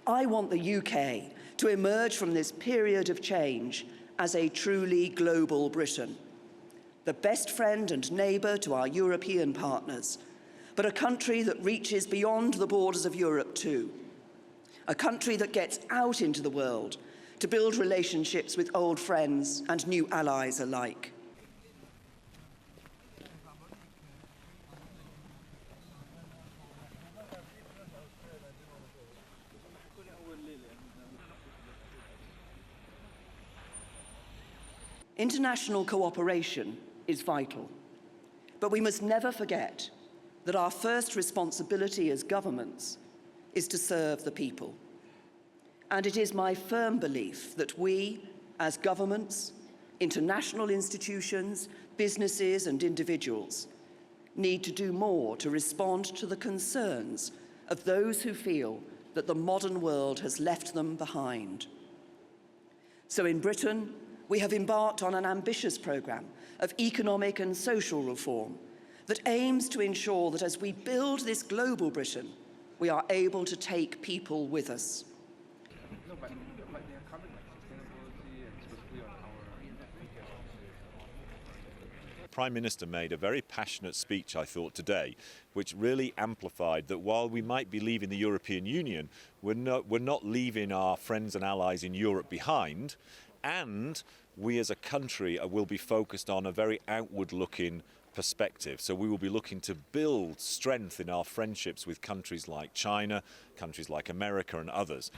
I want the UK to emerge from this period of change as a truly global Britain, the best friend and neighbour to our European partners, but a country that reaches beyond the borders of Europe too, a country that gets out into the world to build relationships with old friends and new allies alike. International cooperation is vital, but we must never forget that our first responsibility as governments is to serve the people. And it is my firm belief that we, as governments, international institutions, businesses and individuals, need to do more to respond to the concerns of those who feel that the modern world has left them behind. So in Britain, we have embarked on an ambitious programme of economic and social reform that aims to ensure that as we build this global Britain, we are able to take people with us. Prime Minister made a very passionate speech, I thought, today, which really amplified that while we might be leaving the European Union, we're not leaving our friends and allies in Europe behind, and we as a country will be focused on a very outward-looking perspective. So we will be looking to build strength in our friendships with countries like China, countries like America and others.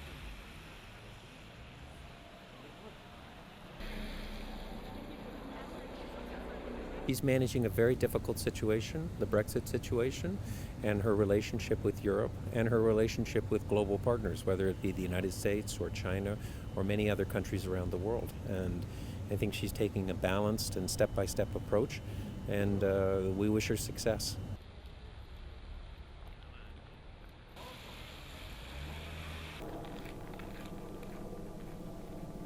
He's managing a very difficult situation, the Brexit situation, and her relationship with Europe and her relationship with global partners, whether it be the United States or China or many other countries around the world. And I think she's taking a balanced and step-by-step approach, and we wish her success.